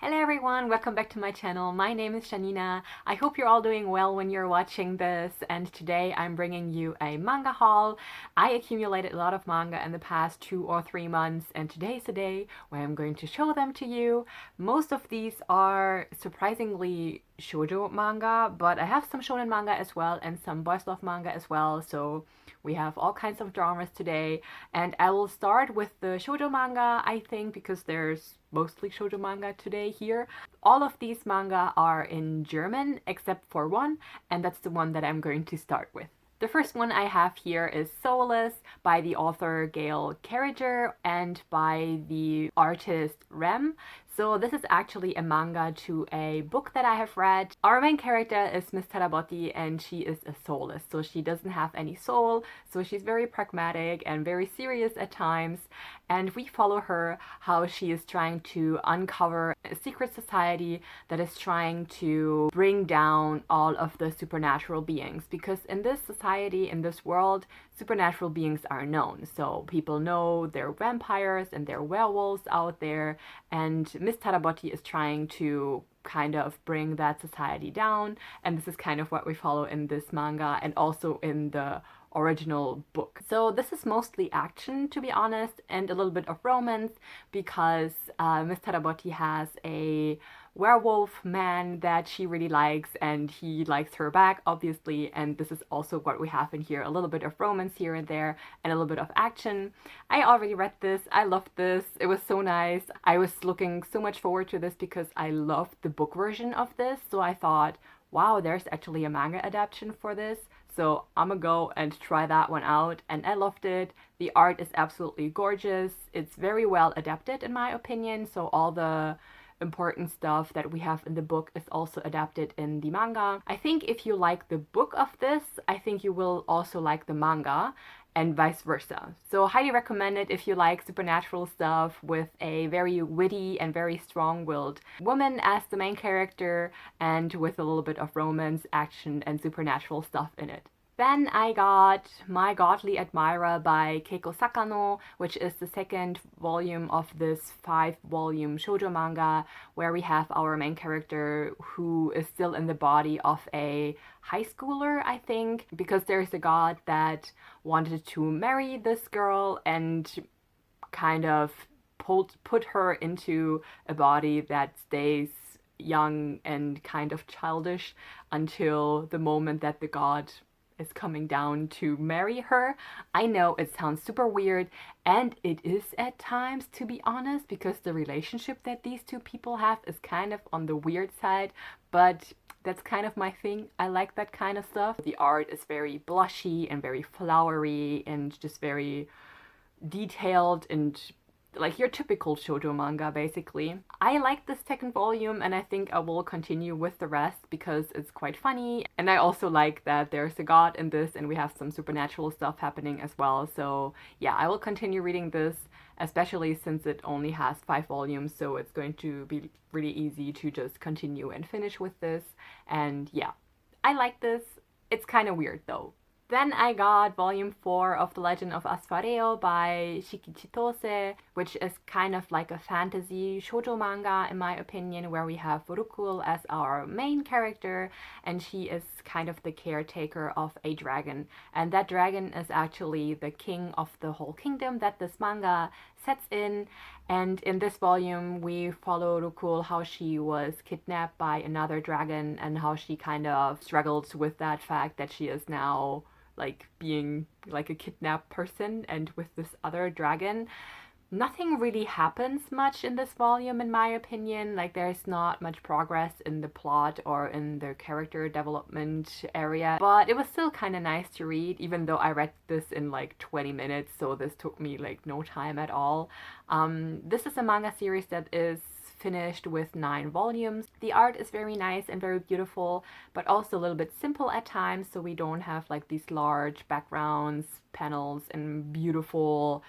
Hello everyone, welcome back to my channel. My name is Janina. I hope you're all doing well when you're watching this, and today I'm bringing you a manga haul. I accumulated a lot of manga in the past 2 or 3 months, and today's the day where I'm going to show them to you. Most of these are surprisingly shoujo manga, but I have some shonen manga as well and some boys love manga as well, so we have all kinds of genres today, and I will start with the shoujo manga, I think, because there's mostly shoujo manga today here. All of these manga are in German except for one, and that's the one that I'm going to start with. The first one I have here is Soulless by the author Gail Carriger and by the artist Rem. So this is actually a manga to a book that I have read. Our main character is Miss Terabotti and she is a soulless. So she doesn't have any soul. So she's very pragmatic and very serious at times. And we follow her how she is trying to uncover a secret society that is trying to bring down all of the supernatural beings. Because in this society, in this world, supernatural beings are known. So people know there are vampires and there are werewolves out there, and Miss Tarabotti is trying to kind of bring that society down, and this is kind of what we follow in this manga and also in the original book. So this is mostly action, to be honest, and a little bit of romance because Miss Tarabotti has a werewolf man that she really likes and he likes her back, obviously, and this is also what we have in here, a little bit of romance here and there and a little bit of action. I already read this, I loved this, it was so nice. I was looking so much forward to this because I loved the book version of this, so I thought, wow, there's actually a manga adaptation for this. So I'm gonna go and try that one out, and I loved it. The art is absolutely gorgeous. It's very well adapted in my opinion, so all the important stuff that we have in the book is also adapted in the manga. I think if you like the book of this, I think you will also like the manga and vice versa. So highly recommend it if you like supernatural stuff with a very witty and very strong-willed woman as the main character and with a little bit of romance, action, and supernatural stuff in it. Then I got My Godly Admirer by Keiko Sakano, which is the second volume of this 5-volume shoujo manga where we have our main character who is still in the body of a high schooler, I think, because there's a god that wanted to marry this girl and kind of put her into a body that stays young and kind of childish until the moment that the god is coming down to marry her. I know it sounds super weird, and it is at times, to be honest, because the relationship that these two people have is kind of on the weird side, but that's kind of my thing. I like that kind of stuff. The art is very blushy and very flowery and just very detailed and like your typical shoujo manga, basically. I like this second volume and I think I will continue with the rest because it's quite funny, and I also like that there's a god in this and we have some supernatural stuff happening as well. So yeah, I will continue reading this, especially since it only has 5 volumes, so it's going to be really easy to just continue and finish with this. And yeah, I like this. It's kind of weird though. Then I got volume 4 of The Legend of Asfareo by Shiki Chitose, which is kind of like a fantasy shoujo manga in my opinion, where we have Rukul as our main character and she is kind of the caretaker of a dragon. And that dragon is actually the king of the whole kingdom that this manga sets in. And in this volume we follow Rukul, how she was kidnapped by another dragon and how she kind of struggles with that fact that she is now like being like a kidnapped person and with this other dragon. Nothing really happens much in this volume in my opinion. Like there's not much progress in the plot or in the character development area, but it was still kind of nice to read, even though I read this in like 20 minutes, so this took me like no time at all. This is a manga series that is finished with 9 volumes. The art is very nice and very beautiful, but also a little bit simple at times, so we don't have like these large backgrounds, panels, and beautiful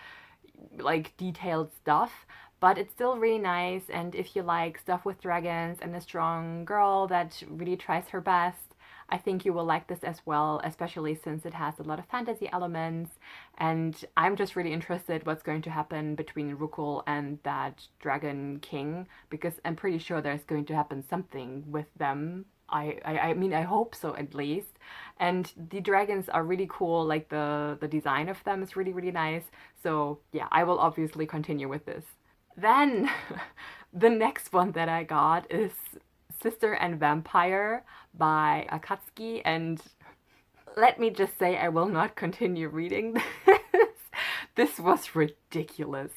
like detailed stuff, but it's still really nice. And if you like stuff with dragons and a strong girl that really tries her best, I think you will like this as well, especially since it has a lot of fantasy elements. And I'm just really interested what's going to happen between Rukul and that Dragon King, because I'm pretty sure there's going to happen something with them. I mean, I hope so at least. And the dragons are really cool, like the design of them is really, really nice. So yeah, I will obviously continue with this. Then the next one that I got is Sister and Vampire by Akatsuki, and let me just say I will not continue reading this. This was ridiculous.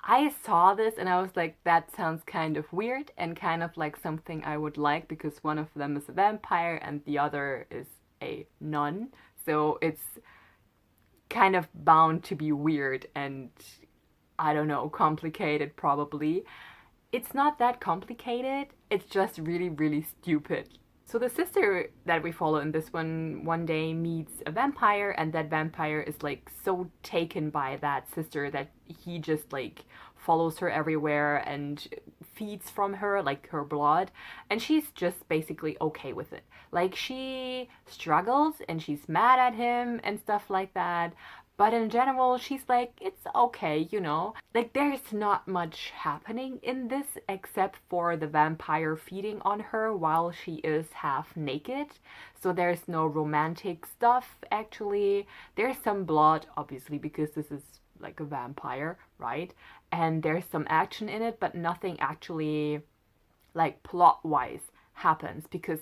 I saw this and I was like, that sounds kind of weird and kind of like something I would like because one of them is a vampire and the other is a nun. So it's kind of bound to be weird and I don't know, complicated probably. It's not that complicated, it's just really, really stupid. So the sister that we follow in this one day meets a vampire, and that vampire is like so taken by that sister that he just like follows her everywhere and feeds from her, like her blood, and she's just basically okay with it. Like she struggles and she's mad at him and stuff like that, but in general, she's like, it's okay, you know? Like, there's not much happening in this except for the vampire feeding on her while she is half naked. So there's no romantic stuff, actually. There's some blood, obviously, because this is like a vampire, right? And there's some action in it, but nothing actually, like, plot-wise happens because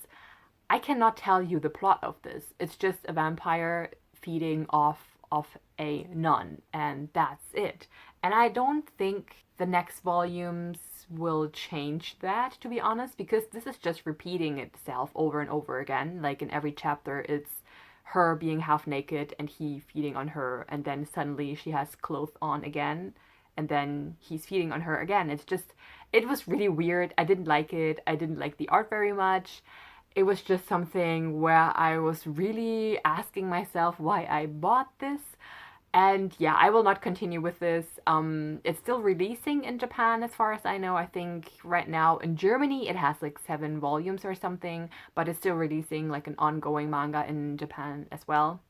I cannot tell you the plot of this. It's just a vampire feeding off of a nun, and that's it. And I don't think the next volumes will change that, to be honest, because this is just repeating itself over and over again. Like in every chapter, it's her being half naked and he feeding on her, and then suddenly she has clothes on again, and then he's feeding on her again. It's just, it was really weird. I didn't like it. I didn't like the art very much. It was just something where I was really asking myself why I bought this. And yeah, I will not continue with this. It's still releasing in Japan as far as I know. I think right now in Germany it has like 7 volumes or something, but it's still releasing like an ongoing manga in Japan as well.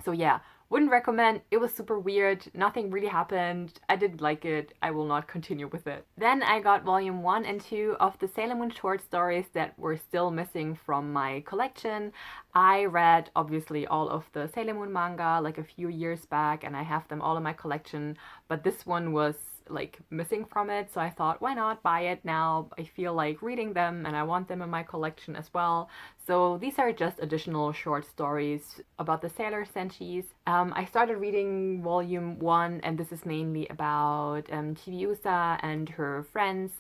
So yeah, wouldn't recommend. It was super weird. Nothing really happened. I didn't like it. I will not continue with it. Then I got volume 1 and 2 of the Sailor Moon short stories that were still missing from my collection. I read obviously all of the Sailor Moon manga like a few years back and I have them all in my collection, but this one was like missing from it, so I thought, why not buy it now? I feel like reading them and I want them in my collection as well. So these are just additional short stories about the Sailor Senshis. I started reading volume 1 and this is mainly about Chibiusa and her friends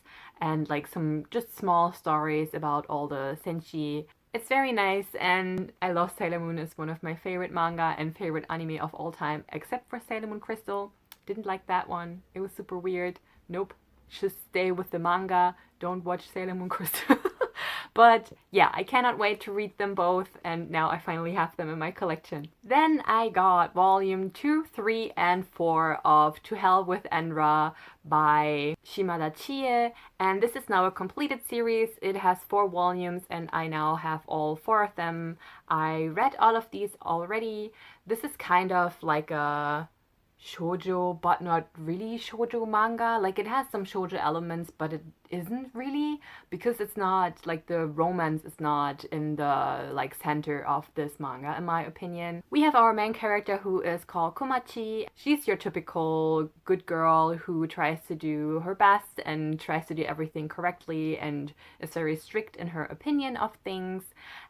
and like some just small stories about all the Senshi. It's very nice and I love Sailor Moon. It's one of my favorite manga and favorite anime of all time, except for Sailor Moon Crystal. Didn't like that one. It was super weird. Nope. Just stay with the manga. Don't watch Sailor Moon Crystal. But yeah, I cannot wait to read them both, and now I finally have them in my collection. Then I got volume 2, 3, and 4 of To Hell with Andhra by Shimada Chie, and this is now a completed series. It has 4 volumes, and I now have all 4 of them. I read all of these already. This is kind of like a shoujo, but not really shoujo manga. Like it has some shoujo elements, but it isn't really, because it's not like the romance is not in the like center of this manga, in my opinion. We have our main character who is called Komachi. She's your typical good girl who tries to do her best and tries to do everything correctly and is very strict in her opinion of things.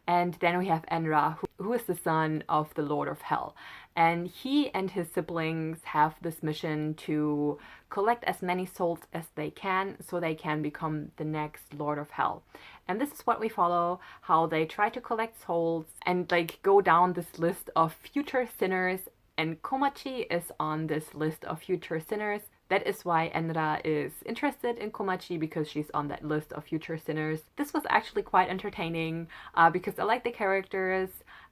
And then we have Enra, who is the son of the Lord of Hell. And he and his siblings have this mission to collect as many souls as they can so they can become the next Lord of Hell. And this is what we follow, how they try to collect souls and like go down this list of future sinners. And Komachi is on this list of future sinners. That is why Enra is interested in Komachi, because she's on that list of future sinners. This was actually quite entertaining because I like the characters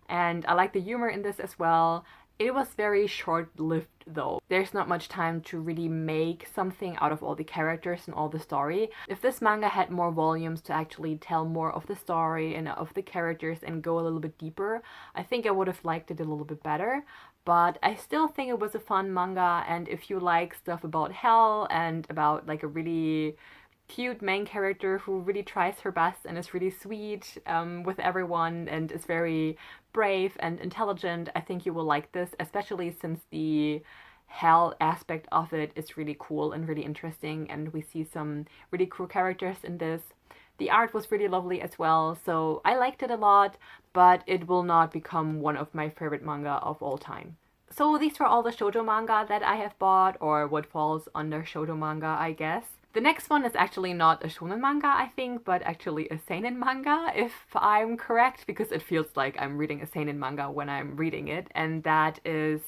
and I like the humor in this as well. It was very short-lived though. There's not much time to really make something out of all the characters and all the story. If this manga had more volumes to actually tell more of the story and of the characters and go a little bit deeper, I think I would have liked it a little bit better. But I still think it was a fun manga, and if you like stuff about hell and about like a really cute main character who really tries her best and is really sweet with everyone and is very brave and intelligent, I think you will like this, especially since the hell aspect of it is really cool and really interesting, and we see some really cool characters in this. The art was really lovely as well, so I liked it a lot, but it will not become one of my favorite manga of all time. So these were all the shoujo manga that I have bought, or what falls under shoujo manga, I guess. The next one is actually not a shonen manga, I think, but actually a seinen manga, if I'm correct, because it feels like I'm reading a seinen manga when I'm reading it, and that is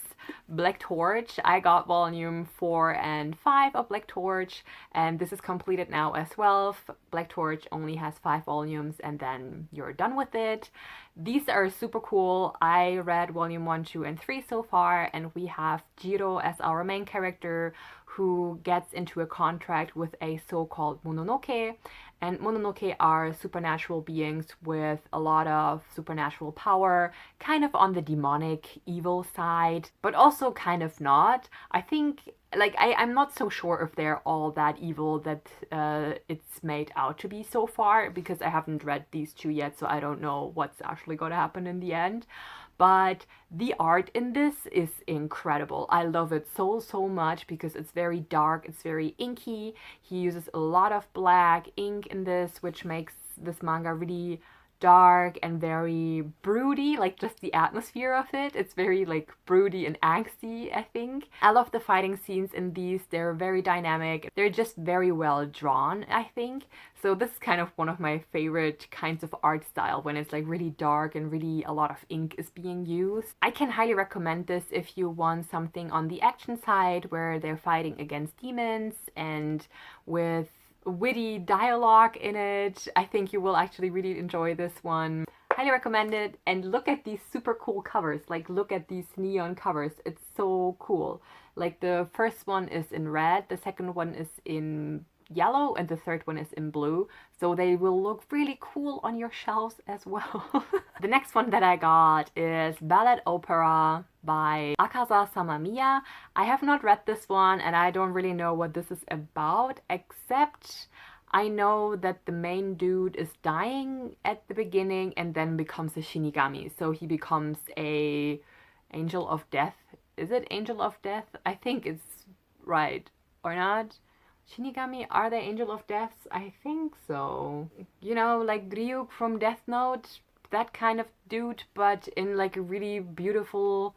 Black Torch. I got volume 4 and 5 of Black Torch, and this is completed now as well. Black Torch only has 5 volumes, and then you're done with it. These are super cool. I read volume 1, 2, and 3 so far, and we have Jiro as our main character who gets into a contract with a so-called Mononoke. And Mononoke are supernatural beings with a lot of supernatural power, kind of on the demonic evil side, but also kind of not. I think, like, I'm not so sure if they're all that evil that it's made out to be so far, because I haven't read these two yet, so I don't know what's actually going to happen in the end. But the art in this is incredible. I love it so, so much because it's very dark, it's very inky. He uses a lot of black ink in this, which makes this manga really dark and very broody, like just the atmosphere of it. It's very like broody and angsty, I think. I love the fighting scenes in these. They're very dynamic. They're just very well drawn, I think. So this is kind of one of my favorite kinds of art style, when it's like really dark and really a lot of ink is being used. I can highly recommend this if you want something on the action side where they're fighting against demons and with witty dialogue in it. I think you will actually really enjoy this one. Highly recommend it. And look at these super cool covers. Like, look at these neon covers. It's so cool. Like, the first one is in red, the second one is in yellow, and the third one is in blue. So they will look really cool on your shelves as well. The next one that I got is Ballad Opera by Akaza Samamiya. I have not read this one, and I don't really know what this is about, except I know that the main dude is dying at the beginning and then becomes a Shinigami. So he becomes a Angel of Death. Is it Angel of Death? I think it's right. Or not? Shinigami, are they Angel of Deaths? I think so. You know, like Ryuk from Death Note, that kind of dude, but in like a really beautiful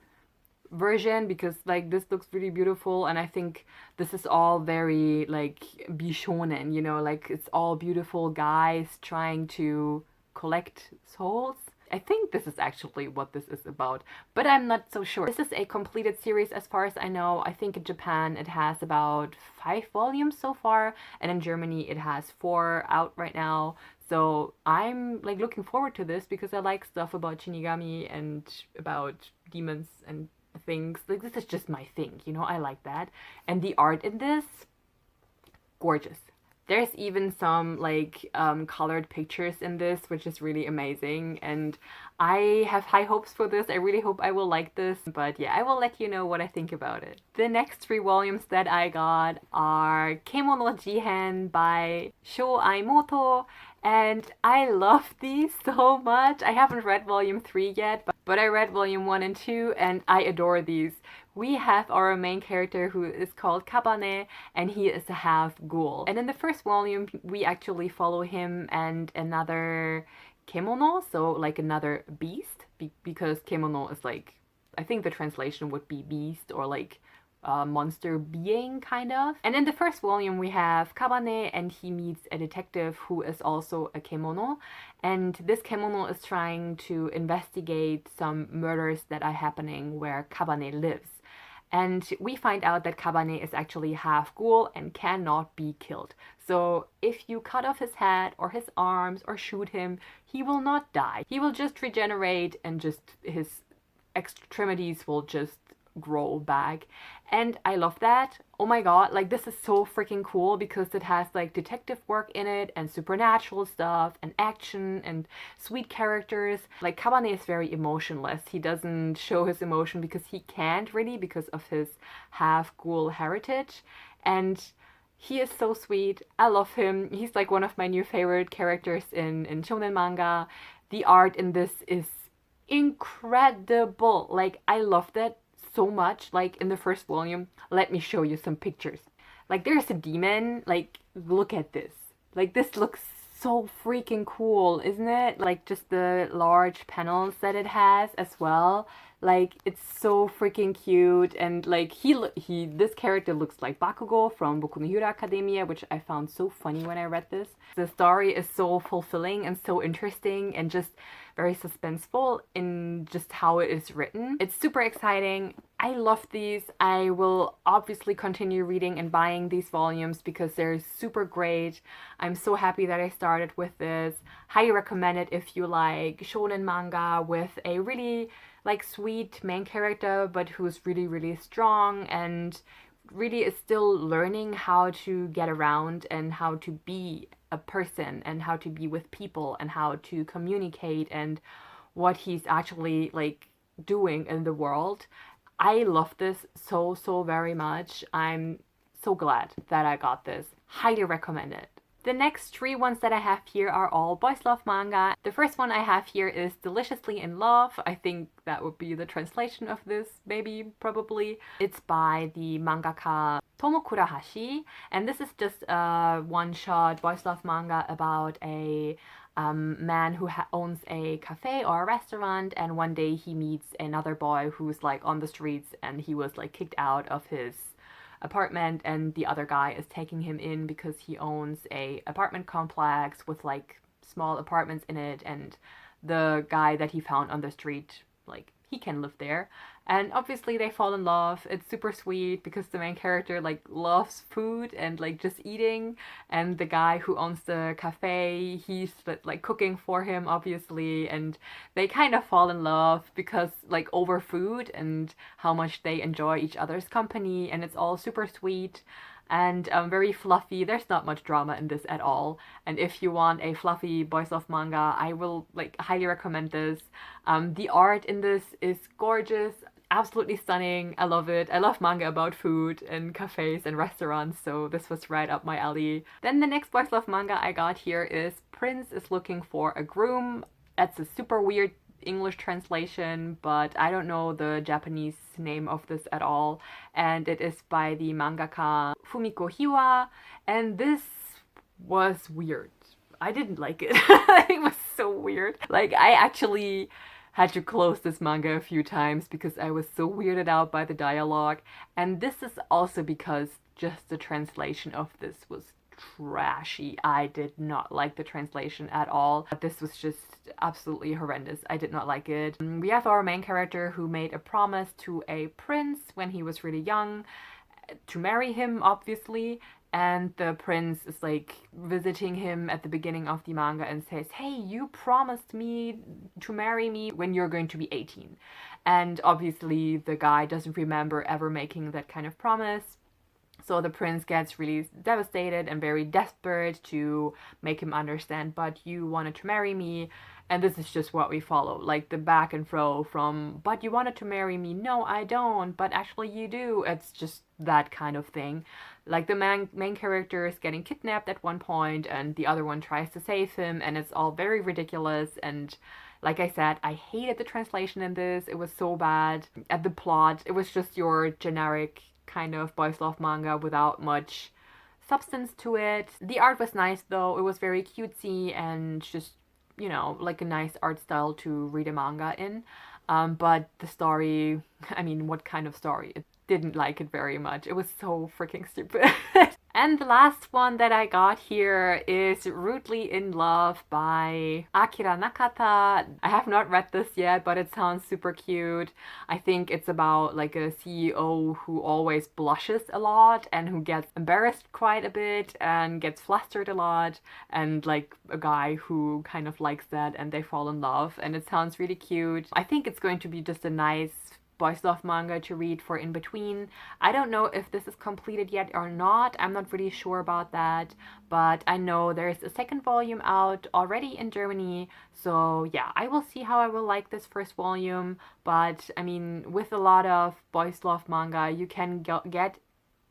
version, because like this looks really beautiful, and I think this is all very like bishonen, you know, like it's all beautiful guys trying to collect souls. I think this is actually what this is about, but I'm not so sure. This is a completed series as far as I know. I think in Japan it has about 5 volumes so far, and in Germany it has 4 out right now. So I'm like looking forward to this because I like stuff about Shinigami and about demons and things. Like, this is just my thing, you know, I like that. And the art in this, gorgeous. There's even some like colored pictures in this, which is really amazing, and I have high hopes for this. I really hope I will like this, but yeah, I will let you know what I think about it. The next 3 volumes that I got are Kemono Jihen by Sho Aimoto, and I love these so much. I haven't read volume 3 yet, but I read volume 1 and 2, and I adore these. We have our main character who is called Kabbani, and he is a half ghoul. And in the first volume, we actually follow him and another kemono, so like another beast, because kemono is like, I think the translation would be beast or like monster being, kind of. And in the first volume, we have Kabbani, and he meets a detective who is also a kemono. And this kemono is trying to investigate some murders that are happening where Kabbani lives. And we find out that Kabbani is actually half ghoul and cannot be killed. So if you cut off his head or his arms or shoot him, he will not die. He will just regenerate, and just his extremities will just grow back. And I love that. Oh my god, like this is so freaking cool because it has like detective work in it and supernatural stuff and action and sweet characters. Like Kabbani is very emotionless. He doesn't show his emotion because he can't really because of his half ghoul heritage. And he is so sweet. I love him. He's like one of my new favorite characters in shonen manga. The art in this is incredible. Like I loved it so much. Like in the first volume, let me show you some pictures. Like there's a demon. Like look at this. Like this looks so freaking cool, isn't it? Like just the large panels that it has as well. Like it's so freaking cute, and like he this character looks like Bakugo from Boku no Hero Academia, which I found so funny when I read this. The story is so fulfilling and so interesting and just very suspenseful in just how it is written. It's super exciting. I love these. I will obviously continue reading and buying these volumes because they're super great. I'm so happy that I started with this. Highly recommend it if you like shonen manga with a really like sweet main character but who's really really strong and really is still learning how to get around and how to be a person and how to be with people and how to communicate and what he's actually like doing in the world. I love this so so very much. I'm so glad that I got this. Highly recommend it. The next three ones that I have here are all boys love manga. The first one I have here is Deliciously in Love. I think that would be the translation of this, maybe, probably. It's by the mangaka Tomokura Hashi, and this is just a one-shot boys love manga about a man who owns a cafe or a restaurant, and one day he meets another boy who's like on the streets and he was like kicked out of his apartment, and the other guy is taking him in because he owns a apartment complex with like small apartments in it, and the guy that he found on the street, like he can live there. And obviously they fall in love. It's super sweet because the main character like loves food and like just eating, and the guy who owns the cafe, he's like cooking for him obviously, and they kind of fall in love because like over food and how much they enjoy each other's company, and it's all super sweet and very fluffy. There's not much drama in this at all. And if you want a fluffy boys love manga, I will like highly recommend this. The art in this is gorgeous, absolutely stunning. I love it. I love manga about food and cafes and restaurants, so this was right up my alley. Then the next boys love manga I got here is Prince is Looking for a Groom. That's a super weird English translation, but I don't know the Japanese name of this at all. And it is by the mangaka Fumiko Hiwa, and this was weird. I didn't like it. It was so weird. Like I actually had to close this manga a few times because I was so weirded out by the dialogue. And this is also because just the translation of this was trashy. I did not like the translation at all. This was just absolutely horrendous. I did not like it. We have our main character who made a promise to a prince when he was really young to marry him, obviously. And the prince is like visiting him at the beginning of the manga and says, hey, you promised me to marry me when you're going to be 18. And obviously the guy doesn't remember ever making that kind of promise. So the prince gets really devastated and very desperate to make him understand, but you wanted to marry me. And this is just what we follow, like the back and fro from, but you wanted to marry me, no I don't, but actually you do. It's just that kind of thing. Like the main character is getting kidnapped at one point and the other one tries to save him, and it's all very ridiculous. And like I said, I hated the translation in this. It was so bad. At the plot, it was just your generic kind of boys love manga without much substance to it. The art was nice though. It was very cutesy and just, you know, like a nice art style to read a manga in. But the story, I mean, what kind of story? It didn't like it very much. It was so freaking stupid. And the last one that I got here is Rudely in Love by Akira Nakata. I have not read this yet, but it sounds super cute. I think it's about like a CEO who always blushes a lot and who gets embarrassed quite a bit and gets flustered a lot, and like a guy who kind of likes that and they fall in love, and it sounds really cute. I think it's going to be just a nice boys love manga to read for in between. I don't know if this is completed yet or not. I'm not really sure about that, but I know there's a second volume out already in Germany. So yeah, I will see how I will like this first volume. But I mean, with a lot of boys love manga, you can get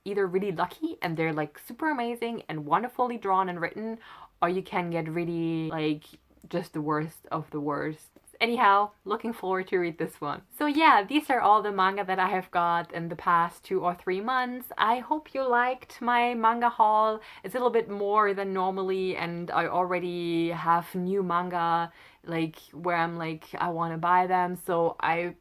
either really lucky and they're like super amazing and wonderfully drawn and written, or you can get really like just the worst of the worst. Anyhow, looking forward to read this one. So yeah, these are all the manga that I have got in the past 2 or 3 months. I hope you liked my manga haul. It's a little bit more than normally, and I already have new manga like where I'm like I want to buy them. So I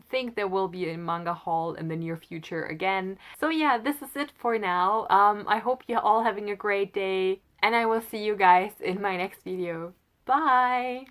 think there will be a manga haul in the near future again. So yeah, this is it for now. I hope you're all having a great day, and I will see you guys in my next video. Bye!